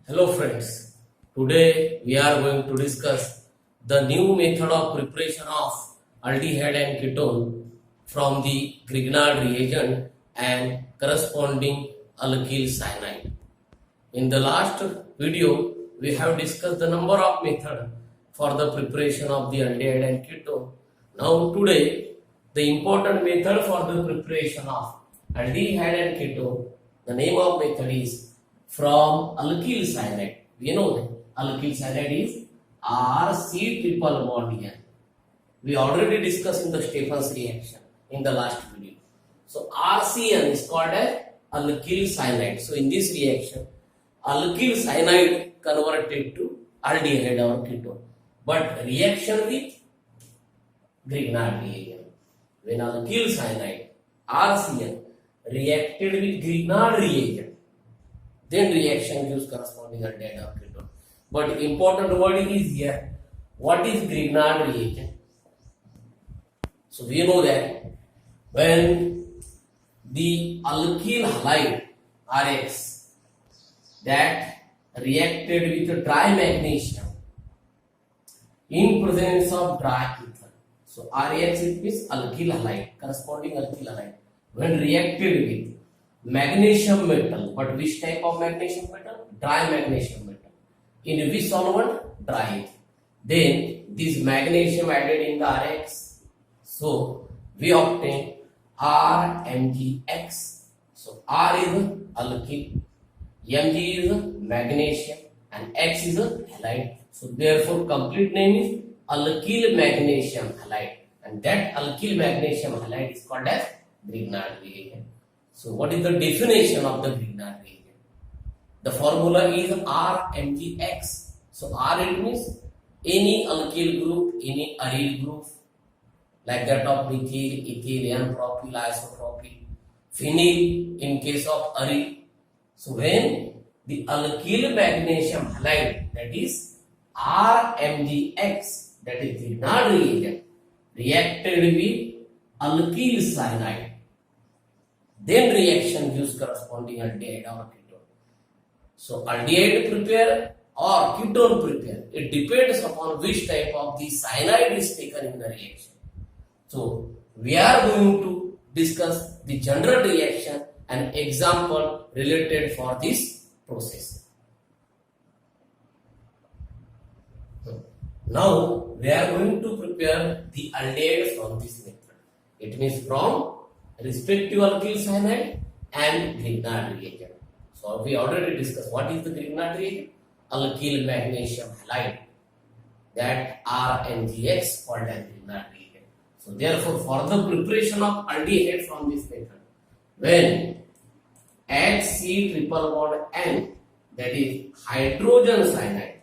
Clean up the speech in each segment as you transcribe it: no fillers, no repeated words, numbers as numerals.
Hello friends, today we are going to discuss the new method of preparation of aldehyde and ketone from the Grignard reagent and corresponding alkyl cyanide. In the last video, we have discussed the number of methods for the preparation of the aldehyde and ketone. Now today, the important method for the preparation of aldehyde and ketone, the name of method is from alkyl cyanide. We know that alkyl cyanide is RC triple bond N. We already discussed in the Stefan's reaction in the last video. So RCN is called as alkyl cyanide. So in this reaction, alkyl cyanide converted to aldehyde or ketone. But reaction with Grignard reagent. When alkyl cyanide RCN reacted with Grignard reagent, then reaction gives corresponding aldehyde or ketone. But important word is here. What is Grignard reagent? So we know that when the alkyl halide RX that reacted with dry magnesium in presence of dry ether. So RX it means alkyl halide, corresponding alkyl halide. When reacted with magnesium metal, but which type of magnesium metal? Dry magnesium metal. In which solvent? Dry. Then this magnesium added in the RX. So we obtain RMgX. So R is alkyl, Mg is magnesium, and X is halide. So therefore complete name is alkyl magnesium halide, and that alkyl magnesium halide is called as Grignard reagent. So what is the definition of the Grignard reagent? The formula is RMgX. So R it means any alkyl group, any aryl group, like that of methyl, ethyl, N-propyl, isopropyl, phenyl in case of aryl. So when the alkyl magnesium halide, that is RMgX, that is Grignard reagent, reacted with alkyl cyanide, then reaction gives corresponding aldehyde or ketone. So aldehyde prepare or ketone prepare, it depends upon which type of the cyanide is taken in the reaction. So we are going to discuss the general reaction and example related for this process. Now we are going to prepare the aldehyde from this method. It means from respective alkyl cyanide and Grignard reagent. So we already discussed what is the Grignard reagent? Alkyl magnesium halide, that RMgX called as Grignard reagent. So therefore for the preparation of aldehyde from this method, when HC triple bond N, that is hydrogen cyanide,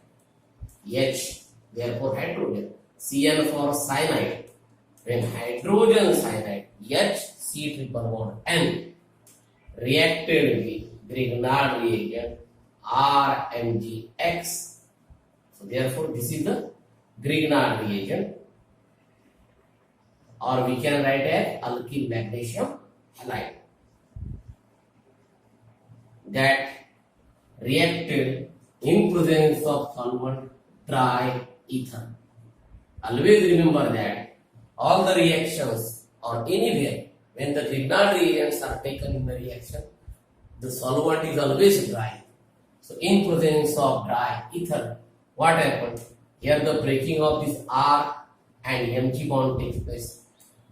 H, therefore hydrogen, Cn for cyanide, when hydrogen cyanide, H, C triple bond N reacted with Grignard reagent RMgX. So therefore this is the Grignard reagent, or we can write as alkyl magnesium halide, that reacted in presence of solvent dry ether. Always remember that all the reactions or anywhere when the Grignard reagents are taken in the reaction, the solvent is always dry. So in presence of dry ether, what happens? Here the breaking of this R and Mg bond takes place.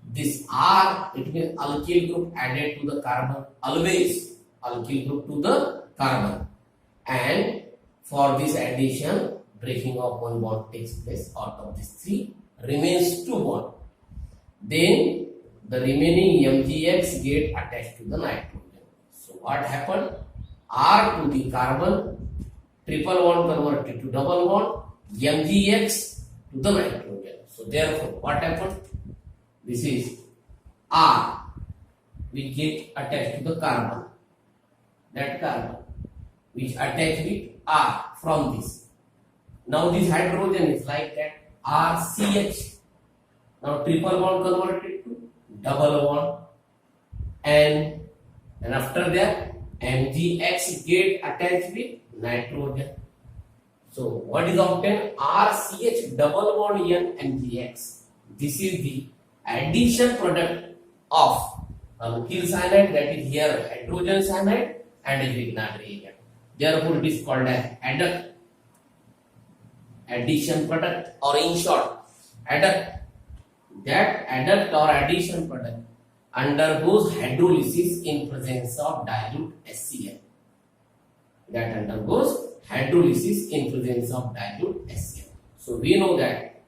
This R, it means alkyl group added to the carbon, always alkyl group to the carbon. And for this addition, breaking of one bond takes place. Out of these three remains two bonds. Then the remaining Mgx get attached to the nitrogen. So what happened? R to the carbon, triple bond converted to double bond, Mgx to the nitrogen. So therefore what happened? This is R which get attached to the carbon, that carbon which attached with R from this. Now this hydrogen is like that RCH. Now triple bond converted to double bond, and after that Mgx get attached with nitrogen. So what is obtained? RCH double bond N MgX. This is the addition product of alkyl cyanide, that is here hydrogen cyanide and a Grignard reagent. Therefore it is called as adduct, addition product, or in short adduct. That adduct or addition product undergoes hydrolysis in presence of dilute HCl. That undergoes hydrolysis in presence of dilute HCl. So we know that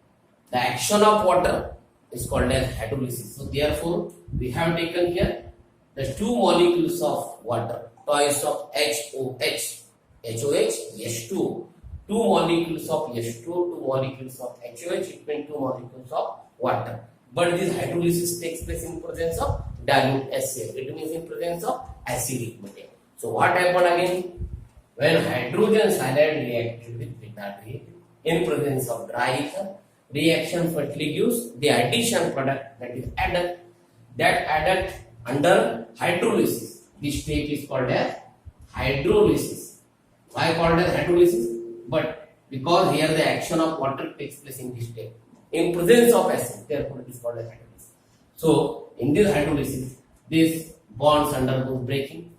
the action of water is called as hydrolysis. So therefore we have taken here the two molecules of water, twice of HOH, H2, two molecules of H2, two molecules of HOH, it means two molecules of water. But this hydrolysis takes place in presence of dilute HCl. It means in presence of acidic medium. So what happened again? When hydrogen cyanide reacted with Grignard reagent in presence of dry ether, reaction firstly gives the addition product, that is adduct. That adduct under hydrolysis, this step is called as hydrolysis. Why called as hydrolysis? But because here the action of water takes place in this step in presence of acid, therefore it is called as hydrolysis. So in this hydrolysis, these bonds undergo breaking.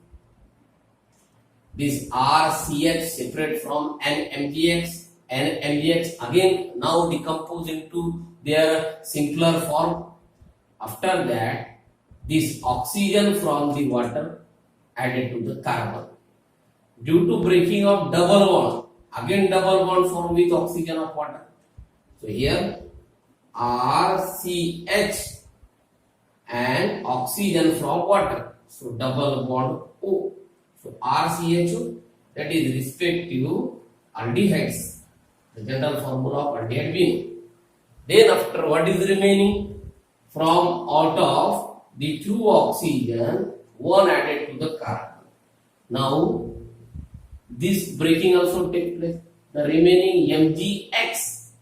This RCH separate from NMgX, and MgX again now decompose into their simpler form. After that, this oxygen from the water added to the carbon. Due to breaking of double bond, again double bond formed with oxygen of water. So here RCH and oxygen from water. So double bond O. So RCHO, that is respective aldehydes, the general formula of aldehyde being. Then after, what is remaining? From out of the two oxygen, one added to the carbon. Now this breaking also takes place. The remaining MgX,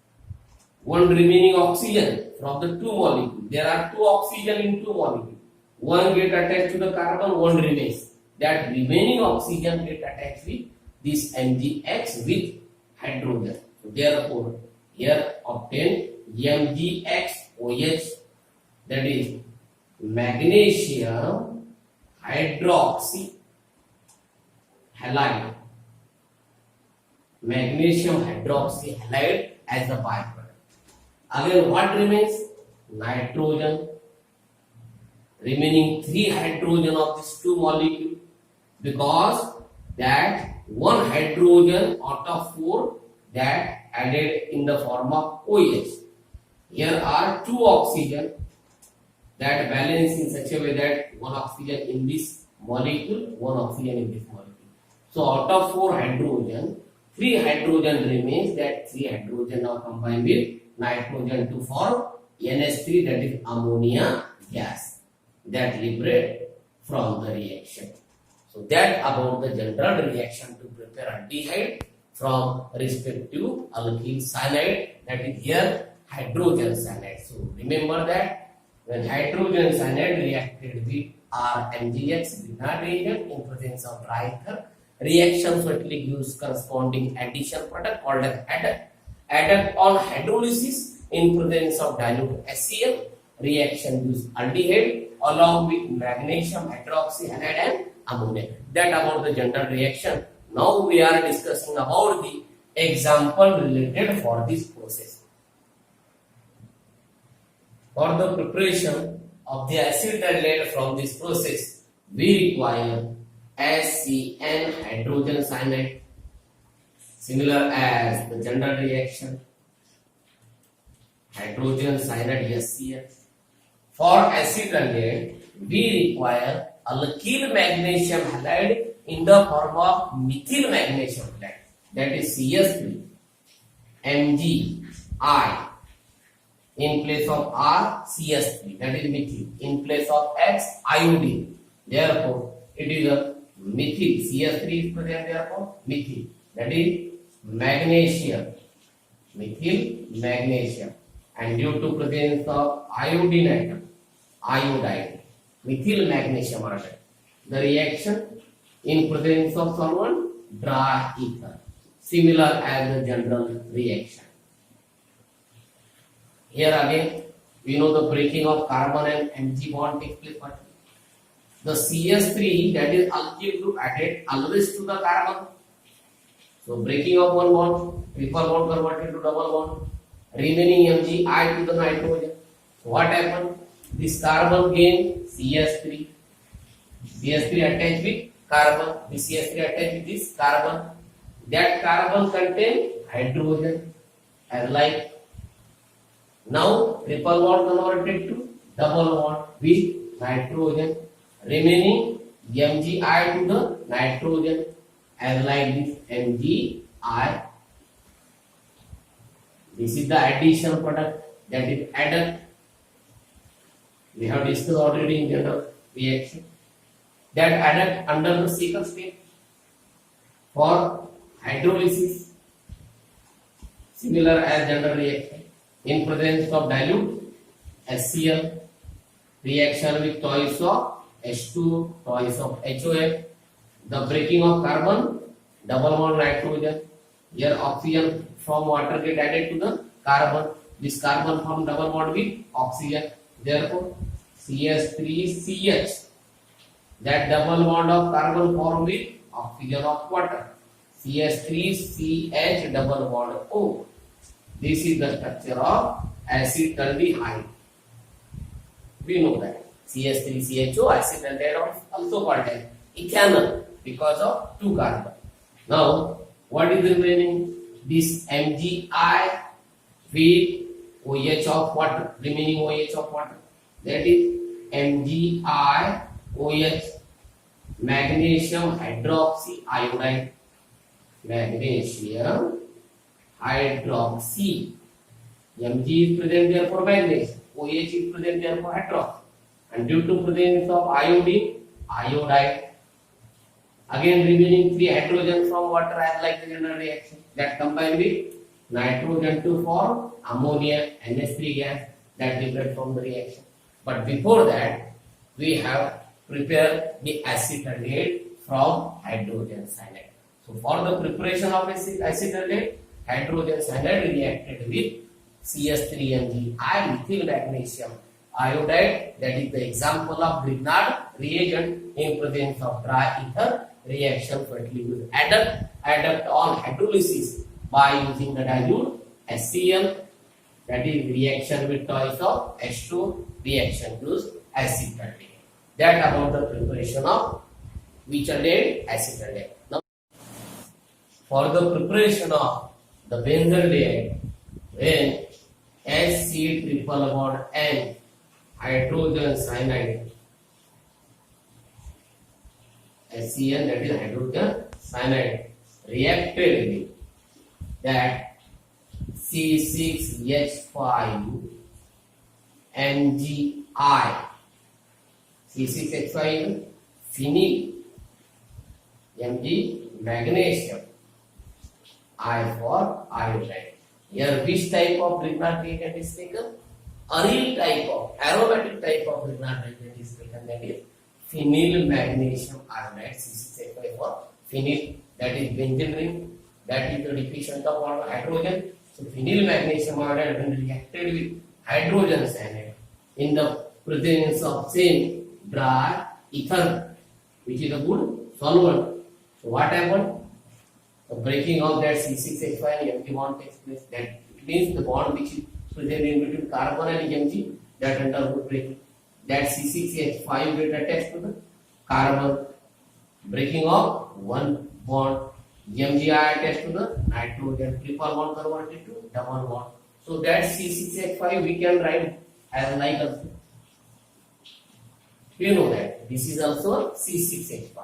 one remaining oxygen from the two molecules. There are two oxygen in two molecules. One get attached to the carbon, one remains. That remaining oxygen get attached with this MgX with hydrogen. So therefore here obtain MgXOH, that is magnesium hydroxy halide. Magnesium hydroxy halide as the byproduct. Again what remains? Nitrogen. Remaining 3 hydrogen of these two molecules, because that one hydrogen out of 4 that added in the form of OH. Here are 2 oxygen that balance in such a way that 1 oxygen in this molecule, 1 oxygen in this molecule. So out of 4 hydrogen, 3 hydrogen remains. That 3 hydrogen are combined with nitrogen to form NH3, that is ammonia gas, that liberate from the reaction. So that about the general reaction to prepare aldehyde from respective alkyl cyanide, that is here hydrogen cyanide. So remember that when hydrogen cyanide reacted with RMgX Grignard reagent in presence of dry ether, reaction firstly gives corresponding addition product called as adduct. Adduct on hydrolysis in presence of dilute HCl, reaction gives aldehyde along with magnesium hydroxy halide and ammonia. That about the general reaction. Now we are discussing about the example related for this process. For the preparation of the acid derived from this process, we require HCN hydrogen cyanide, similar as the general reaction, hydrogen cyanide HCl. For acid derived, we require alkyl magnesium halide in the form of methyl magnesium halide, that is CS3, MgI, in place of R, CS3, that is methyl, in place of X, iodine. Therefore it is a methyl, CS3 is present, therefore methyl, that is magnesium, methyl magnesium, and due to presence of iodine atom, iodide, methyl magnesium iodide, the reaction in presence of solvent, dry ether. similar as the general reaction. Here again, we know the breaking of carbon and Mg bond takes place. But the CS3, that is alkyl group, added always to the carbon. So breaking of one bond, triple bond converted to double bond, remaining Mgi to the nitrogen. So what happened? This carbon gain CS3. CS3 attached with carbon. This CS3 attached with this carbon. That carbon contain hydrogen. As like now triple bond converted to double bond with nitrogen. Remaining Mgi to the nitrogen. As like this Mgi. This is the addition product, that is adduct. We have discussed already in general reaction. That adduct under the second step for hydrolysis, similar as general reaction. In presence of dilute HCl, reaction with twice of H2, twice of HOF, the breaking of carbon, double bond nitrogen. Here oxygen from water get added to the carbon. This carbon form double bond with oxygen. Therefore, CS3CH, that double bond of carbon formed with oxygen of water. CS3CH double bond O. This is the structure of acetaldehyde. We know that CS3CHO acetaldehyde also called as ethanol because of two carbon. Now, what is remaining? This Mgi with OH of water, remaining OH of water. That is MgIOH, magnesium hydroxy iodide. Magnesium hydroxy. Mg is present there for magnesium. OH is present there for hydroxy. And due to presence of iodine, iodide. Again remaining 3 hydrogen from water as like the general reaction. That combined with nitrogen to form ammonia, NH3 gas, that different from the reaction. But before that, we have prepared the acetaldehyde from hydrogen cyanide. So for the preparation of acetaldehyde, hydrogen cyanide reacted with CS3Mg, methyl magnesium iodide, that is the example of Grignard reagent in presence of dry ether reaction fertility with adduct on hydrolysis by using the dilute HCl, that is reaction with twice of H2, reaction gives acetaldehyde. That about the preparation of which aldehyde? Acetaldehyde. Now, for the preparation of the benzaldehyde, when HC triple bond N hydrogen cyanide, HCl, that is hydrogen cyanide, reacted with that C6H5 MgI. C6H5 phenyl, Mg magnesium, I for iodide. Here which type of Grignard reagent is taken? Aryl type of, aromatic type of Grignard reagent is taken, that is phenyl magnesium iodide. C6H5 for phenyl, that is benzene ring, that is the deficient of hydrogen. So phenyl magnesium iodide when reacted with hydrogen cyanide in the presence of same dry ether, which is a good solvent. So what happened? The breaking of that C6H5 and Mg bond takes place. That means the bond which is present in between carbon and Mg, that undergo breaking. That C6H5 get attached to the carbon. Breaking of one bond. Mgi attached to the nitrogen. Triple bond converted to double bond. So that C6H5 we can write as like a. You know that this is also C6H5.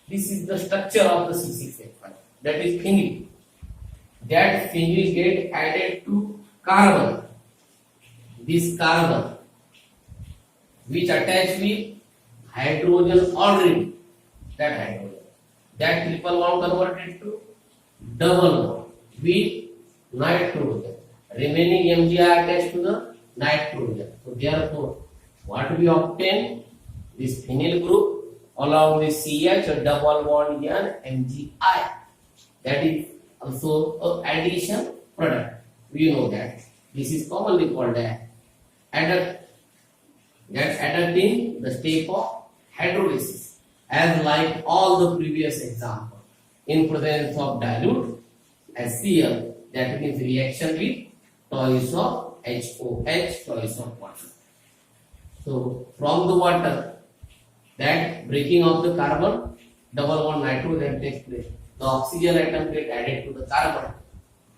This is the structure of the C6H5. That is phenyl. That phenyl get added to carbon. This carbon, which attached with hydrogen already. That hydrogen. That triple bond converted to double bond with nitrogen. Remaining Mgi attached to the nitrogen. So therefore, what we obtain? This phenyl group along with CH double bond N Mgi. That is also a addition product. We know that this is commonly called as adduct. That adduct in the step of hydrolysis, as like all the previous example. In presence of dilute HCl, that means reaction with twice of HOH, twice of water. So from the water, that breaking of the carbon, double bond nitrogen takes place. The oxygen atom get added to the carbon.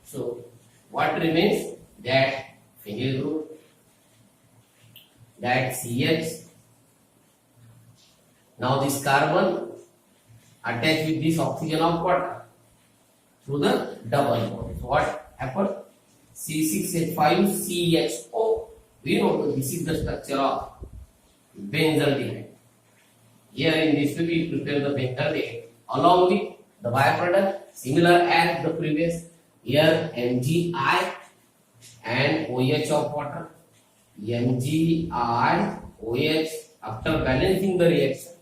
So what remains? That phenyl group, that CH. Now this carbon attached with this oxygen of water through the double bond. So what happened? C6H5CHO. We know that this is the structure of benzaldehyde. Here in this way we prepare the benzaldehyde along with the byproduct similar as the previous. Here MgI and OH of water. MgI, OH. After balancing the reaction,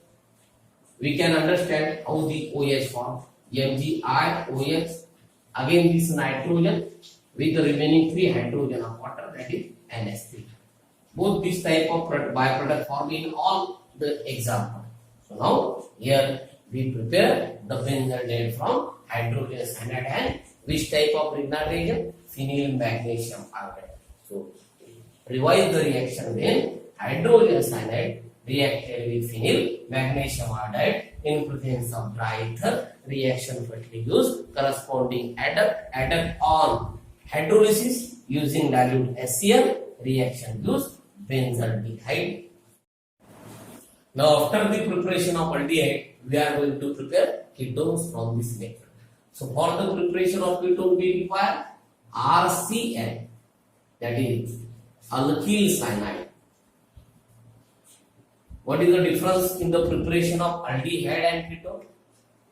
we can understand how the OH forms. MgI, OH. Again this nitrogen with the remaining 3 hydrogen of water, that is NH3. Both this type of byproduct form in all the example. So now here we prepare the benzaldehyde from hydrogen cyanide and which type of Grignard reagent? Phenyl magnesium iodide. So revise the reaction then hydrogen cyanide reacted with phenyl magnesium iodide in presence of dry ether. Reaction quickly used corresponding adduct on hydrolysis using dilute HCl. Reaction used benzaldehyde. Now after the preparation of aldehyde, we are going to prepare ketones from this method. So for the preparation of ketone we require RCl, that is alkyl cyanide. What is the difference in the preparation of aldehyde and ketone?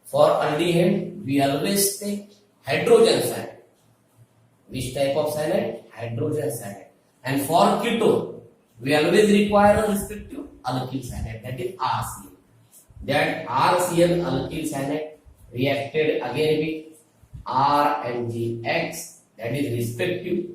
For aldehyde we always take hydrogen cyanide. Which type of cyanide? Hydrogen cyanide. And for ketone we always require a respective alkyl cyanide, that is RCl. That RCl alkyl cyanide reacted again with RMgX, that is respective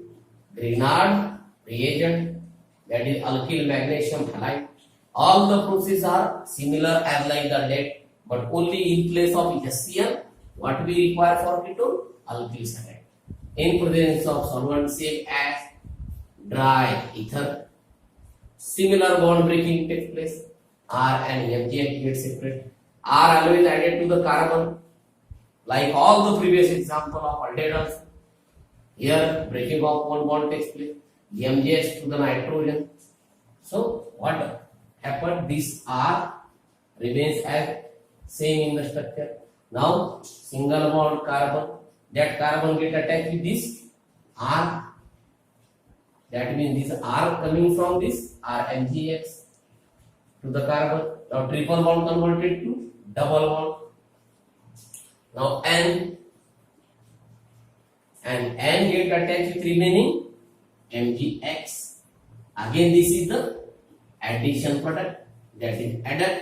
Grignard reagent, that is alkyl magnesium halide. All the processes are similar as like the lead, but only in place of HCl, what we require for ketone? Alkyl cyanide. In presence of solvent same as dry ether, similar bond breaking takes place. R and MgX get separate. R always added to the carbon, like all the previous example of aldehydes. Here breaking of one bond takes place. MgX to the nitrogen. So what happened? This R remains as same in the structure. Now single bond carbon. That carbon get attached with this R. That means this R coming from this RMgX to the carbon. Now triple bond converted to double bond. Now N and N get attached with remaining MgX. Again this is the addition product, that is adduct.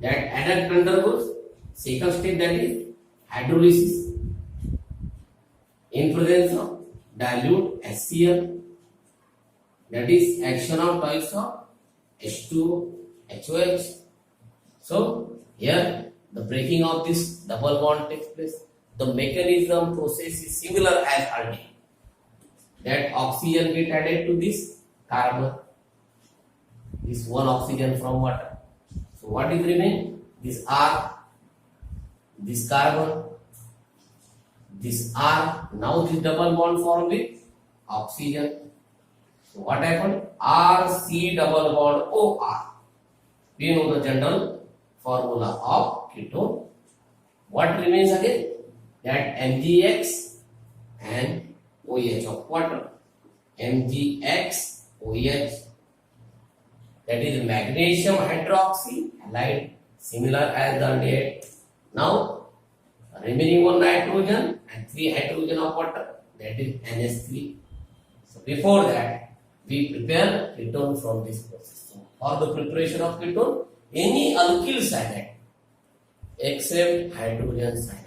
That adduct undergoes second step, that is hydrolysis in presence of dilute HCl, that is action of twice of H2O, HOH. So here the breaking of this double bond takes place. The mechanism process is similar as aldehyde. That oxygen get added to this carbon. This one oxygen from water. So what is remain? This R, this carbon, this R. Now this double bond formed with oxygen. So what happened? RC double bond OR. We know the general formula of ketone. What remains again? That MgX and OH of water. MgX, OH. That is magnesium hydroxy halide, similar as the aldehyde. Now remaining one nitrogen and 3 hydrogen of water, that is NH3. So before that we prepare ketone from this process. So for the preparation of ketone, any alkyl cyanide except hydrogen cyanide.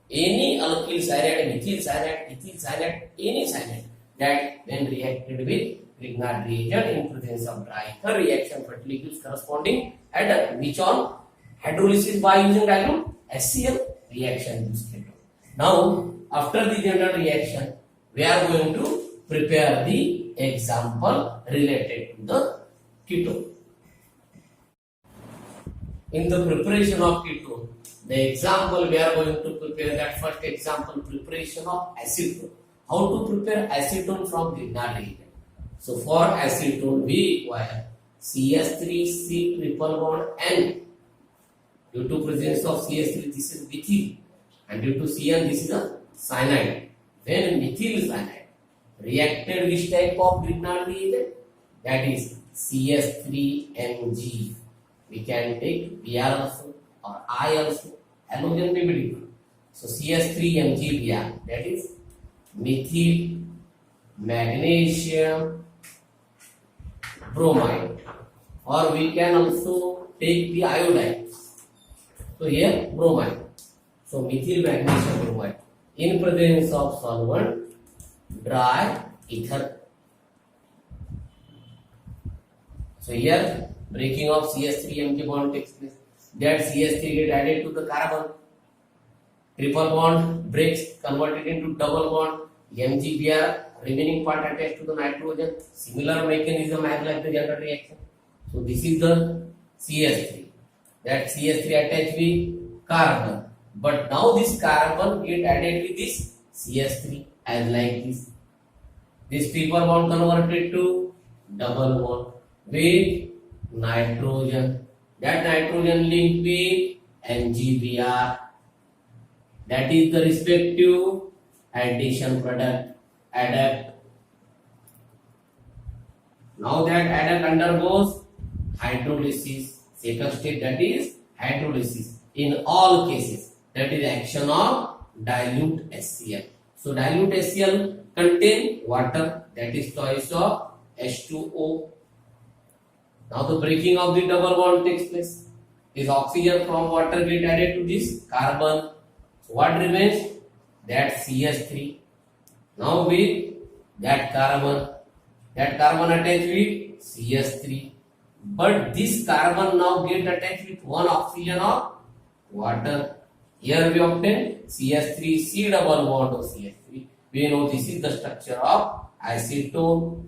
Any alkyl cyanide, methyl cyanide, ethyl cyanide, any cyanide that when reacted with Grignard reagent in presence of dry ether reaction fertility gives corresponding adduct which on hydrolysis by using dilute HCl reaction gives ketone. Now after the general reaction we are going to prepare the example related to the ketone. In the preparation of ketone, the example we are going to prepare that first example preparation of acetone. How to prepare acetone from Grignard reagent? So for acetone we require CS3C triple bond N. Due to presence of CS3 this is methyl and due to Cn this is a cyanide. When methyl cyanide reacted which type of Grignard reagent? That is CS3Mg. We can take Br also or I also. Halogen may be different. So CS3MgBr, that is methyl magnesium bromide, or we can also take the iodine. So here bromide. So methyl magnesium bromide in presence of solvent dry ether. So here breaking of CS3Mg bond takes place. That CS3 get added to the carbon. Triple bond breaks, converted into double bond. MgBr remaining part attached to the nitrogen. Similar mechanism as like the general reaction. So this is the CS3. That CS3 attached with carbon. But now this carbon get added with this CS3 as like this. This triple bond converted to double bond with nitrogen. That nitrogen linked with MgBr. That is the respective addition product adduct. Now that adduct undergoes hydrolysis. Second step, that is hydrolysis. In all cases, that is action of dilute HCl. So dilute HCl contain water, that is choice of H2O. Now the breaking of the double bond takes place. This oxygen from water get added to this carbon. So what remains? That CS3. Now with that carbon attached with CS3. But this carbon now get attached with one oxygen of water. Here we obtain CS3C double bond of CS3. We know this is the structure of acetone,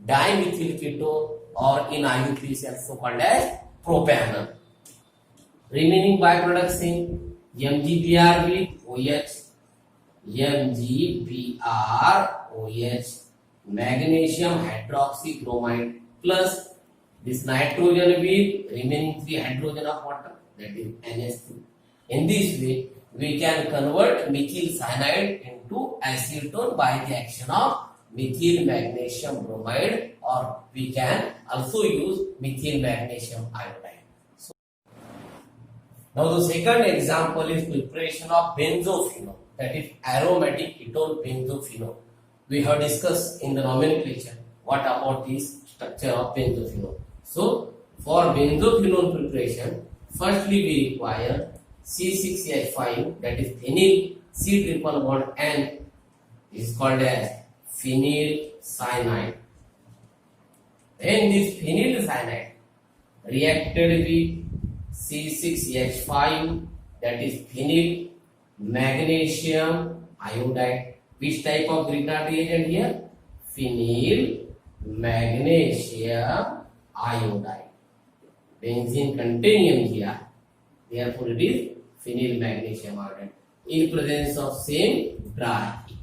dimethyl ketone, or in IUPAC also called as propanol. Remaining byproducts in MgBr with OH, MgBr OH, magnesium hydroxybromide plus this nitrogen with remaining 3 hydrogen of water, that is NH2. In this way, we can convert methyl cyanide into acetone by the action of methyl magnesium bromide, or we can also use methyl magnesium iodide. So, now the second example is preparation of benzophenone, that is aromatic ketone benzophenone. We have discussed in the nomenclature what about this structure of benzophenone. So for benzophenone preparation, firstly we require C6H5, that is phenyl C triple bond N is called as phenyl cyanide. Then this phenyl cyanide reacted with C6H5, that is phenyl magnesium iodide. Which type of Grignard reagent here? Phenyl magnesium iodide. Benzene contains MgR, therefore it is phenyl magnesium iodide in presence of same dry ether.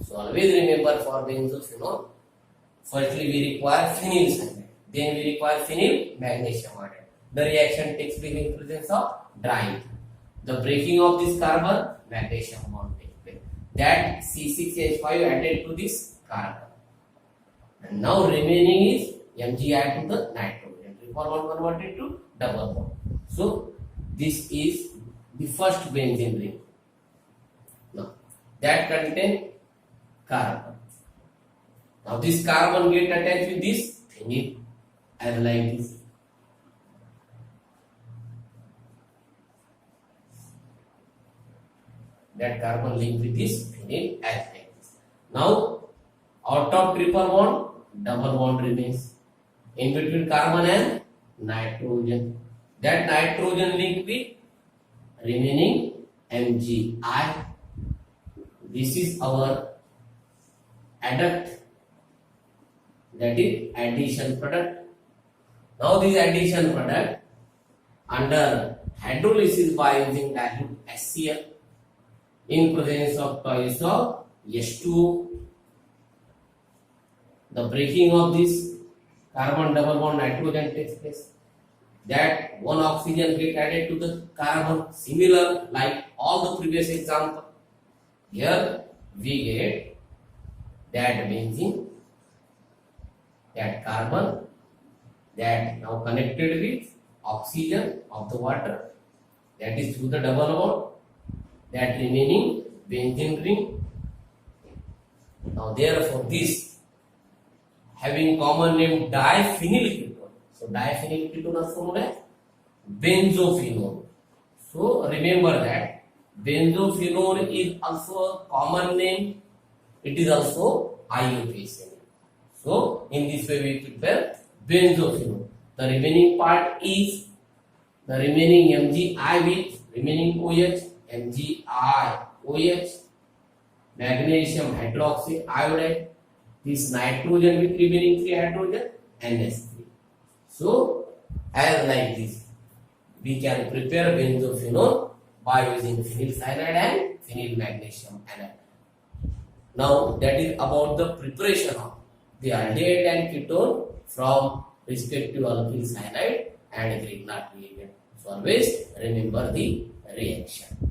So always remember for benzophenone, firstly we require phenyl cyanide, then we require phenyl magnesium iodide. The reaction takes place in presence of dry ether. The breaking of this carbon, magnesium bond takes place. That C6H5 added to this carbon. And now remaining is Mg add to the nitrogen. Triple bond converted to double bond. So this is the first benzene ring. Now that contain carbon. Now this carbon get attached with this phenyl as like this. that carbon link with this phenyl as like this. Now, out of triple bond, double bond remains in between carbon and nitrogen. That nitrogen link with remaining MgI. This is our adduct, that is addition product. Now this addition product under hydrolysis by using dilute HCl in presence of choice of H2O. The breaking of this carbon double bond nitrogen takes place. That one oxygen get added to the carbon, similar like all the previous example. Here we get that benzene, that carbon, that now connected with oxygen of the water, that is through the double bond, that remaining benzene ring. Now therefore this having common name diphenyl ketone. So diphenyl ketone is known as benzophenone. So remember that benzophenone is also a common name. It is also IUPAC. So in this way we prepare benzophenone. The remaining part is the remaining MgI with remaining OH, MgI, OH, magnesium hydroxide iodide, this nitrogen with remaining 3 hydrogen, NH3. So as like this, we can prepare benzophenone by using phenyl cyanide and phenyl magnesium anide. Now that is about the preparation of the aldehyde and ketone from respective alkyl cyanide and Grignard reagent. So always remember the reaction.